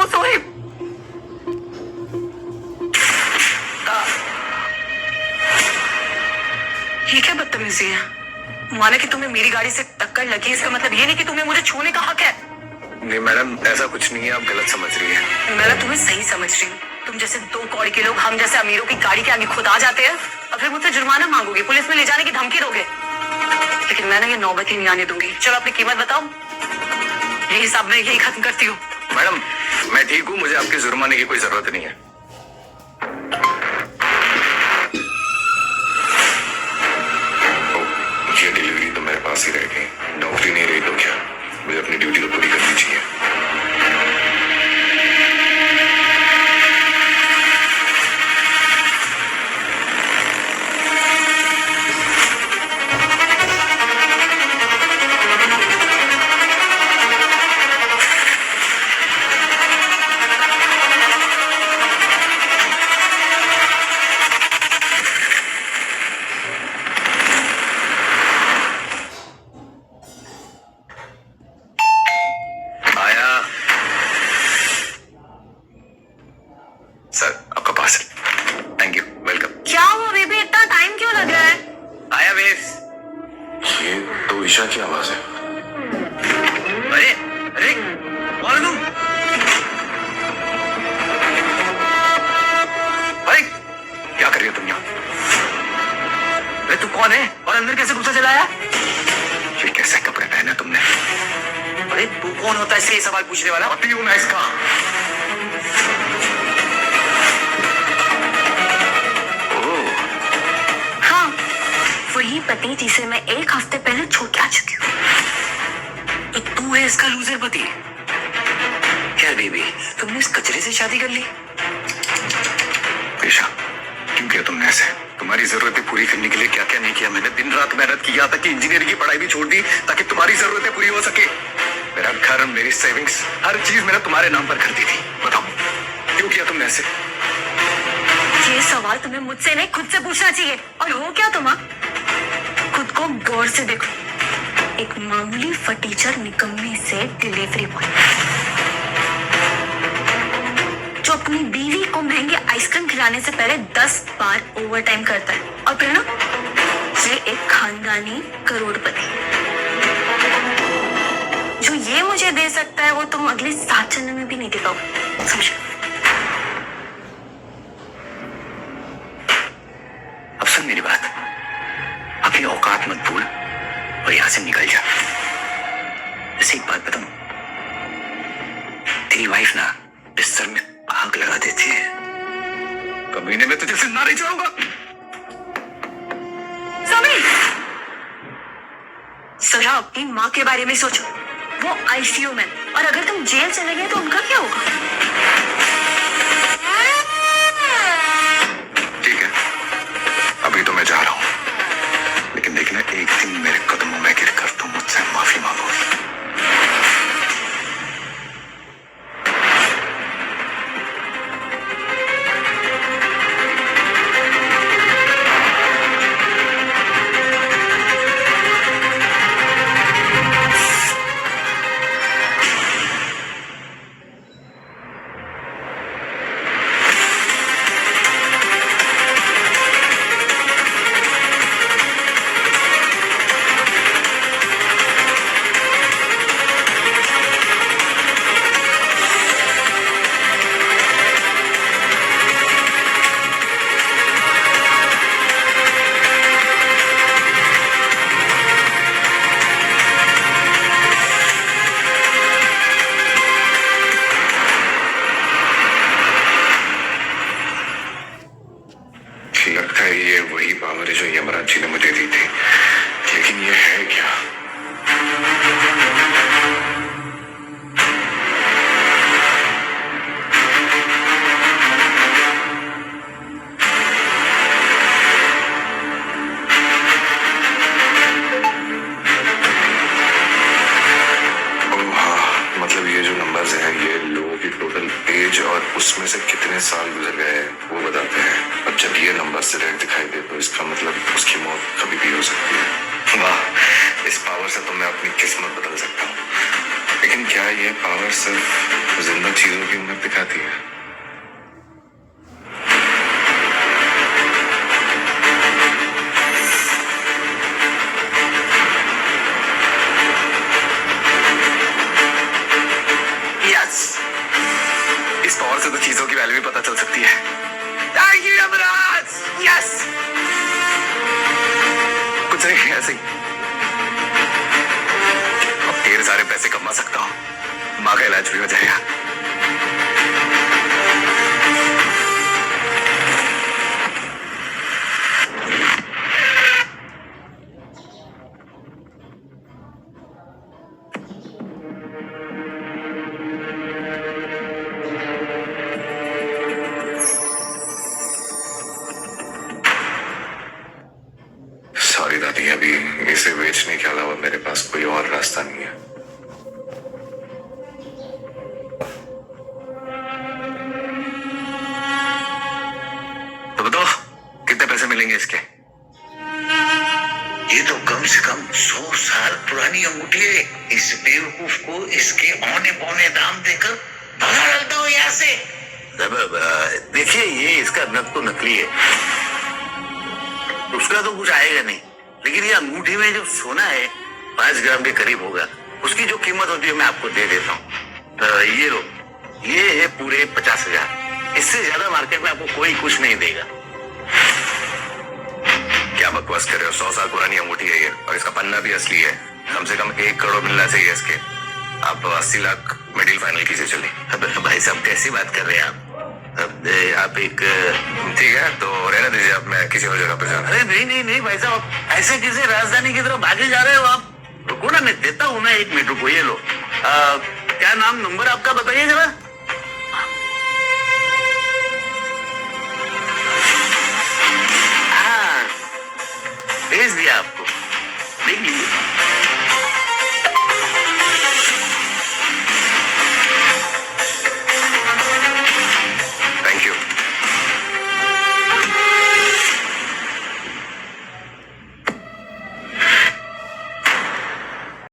वो सोहेब। ये क्या बदतमीजी है? माना कि तुम्हें मेरी गाड़ी से टक्कर लगी, इसका मतलब ये नहीं कि तुम्हें मुझे छूने का हक है। नहीं मैडम, ऐसा कुछ नहीं है, आप गलत समझ रही है। मैं तुम्हें सही समझ रही हूँ। तुम जैसे 2 कौड़ी के लोग हम जैसे अमीरों की गाड़ी के आगे खुद आ जाते हैं और फिर मुझसे जुर्माना मांगोगे, पुलिस में ले जाने की धमकी दोगे। लेकिन मैं ना ये नौबत ही नहीं आने दूंगी। चलो अपनी कीमत बताओ, ये हिसाब मैं यही खत्म करती हूँ। मैडम मैं ठीक हूँ, मुझे आपके जुर्माने की कोई जरूरत नहीं है। ये डिलीवरी तो मेरे पास ही रह गई, नौकरी नहीं रही तो क्या, मुझे अपनी ड्यूटी तो पूरी करनी चाहिए। सर आपका पार्सल। Thank you, welcome. क्या हुआ बेबी, इतना टाइम क्यों लग रहा है? आया वेस। ये तो ईशा की आवाज है। अरे अरे कौन है तुम? अरे क्या कर रही हो तुम यहाँ? अरे तू कौन है और अंदर कैसे घुसा चला आया? ये कैसे कपड़े पहने तुमने? अरे तू कौन होता है इससे ये सवाल पूछने वाला? पति हूं मैं इसका। वही पति जिसे मैं 1 हफ्ते पहले छोड़ के आ चुकी हूँ। तो तू है इसका लूजर पति? क्या बेबी, तुमने इस कचरे से शादी कर ली? ईशा क्यों किया तुमने ऐसे? तुम्हारी जरूरतें पूरी करने के लिए क्या क्या नहीं किया मैंने। दिन रात मेहनत की, यहाँ तक कि इंजीनियरिंग की पढ़ाई भी छोड़ दी ताकि तुम्हारी जरूरतें पूरी हो सके। मेरा घर, मेरी सेविंग्स, हर चीज मैंने तुम्हारे नाम पर कर दी थी। बताओ क्यों किया तुमने ऐसे? ये सवाल तुम्हें मुझसे नहीं खुद से पूछना चाहिए। और हो क्या तुम? खुद को गौर से देखो। एक मामूली फटीचर निकम्मी से डिलीवरी बॉय जो अपनी बीवी को महंगी आइसक्रीम खिलाने से पहले 10 बार ओवरटाइम करता है, और फिर ना ये एक खानदानी करोड़पति। जो ये मुझे दे सकता है वो तुम अगले 7 जन्म में भी नहीं दे पाओगे, समझो? अब सुन मेरी बात, अपनी औकात मत भूल और यहां से निकल जा। जैसे एक बात बताऊं, तेरी वाइफ ना बिस्तर में आग लगा देती है। कमीने में तुझे जिंदा नहीं छोड़ूंगा। समीर, जरा अपनी माँ के बारे में सोचो। वो आईसीयू में, और अगर तुम जेल चले गए तो उनका क्या होगा? ठीक है, अभी तो मैं जा रहा हूं, लेकिन देखना एक दिन मेरे कदमों में गिरकर तुम मुझसे माफी मांगोगी। लगता है ये वही पावर है जो यमराज जी ने मुझे दी थी, लेकिन ये है क्या? मतलब ये जो नंबर्स हैं ये लोगों की टोटल एज और उसमें से कितने साल गुजर गए हैं वो बताते हैं। अब जब ये नंबर से रेड दिखाई दे तो इसका मतलब उसकी मौत कभी भी हो सकती है। वाह, इस पावर से तो मैं अपनी किस्मत बदल सकता हूँ। लेकिन क्या ये पावर सिर्फ जिंदा चीजों की उन्हें एटलीस्ट पावर से तो चीजों की वैल्यू भी पता चल सकती है। Thank you Yamraj. यस, कुछ नहीं, ऐसे ही अब ढेर सारे पैसे कमा सकता हूँ, माँ का इलाज भी हो जाएगा। सॉरी दादी, अभी इसे बेचने के अलावा मेरे पास कोई और रास्ता नहीं है। तो बताओ कितने पैसे मिलेंगे इसके? ये तो कम से कम 100 साल पुरानी अंगूठी है। इस बेवकूफ को इसके औने पौने दाम देकर भगा डालता हूँ यहाँ से। देखिए, ये इसका नग तो नकली है, उसका तो कुछ आएगा नहीं, लेकिन ये अंगूठी में जो सोना है 5 ग्राम के करीब होगा, उसकी जो कीमत होती है मैं आपको दे देता हूँ। तो ये लो, ये है पूरे 50,000। इससे ज्यादा मार्केट में आपको कोई कुछ नहीं देगा। क्या बकवास कर रहे हो? 100 साल पुरानी अंगूठी है ये, और इसका पन्ना भी असली है। कम से कम 1 करोड़ मिलना चाहिए इसके। आप 80 लाख में डील फाइनल कीजिए। चलिए। अब भाई साहब कैसी बात कर रहे हैं आप? अब आप एक ठीक है, तो रहने दीजिए, अब मैं किसी और जगह पर जाना। अरे नहीं नहीं नहीं भाई साहब, ऐसे किसी राजधानी की तरफ भागे जा रहे हो आप? रुको ना, मैं देता हूँ मैं 1 मिनट, रुको। ये लो, क्या नाम नंबर आपका बताइए जरा। हाँ, भेज दिया आपको, देख लीजिए।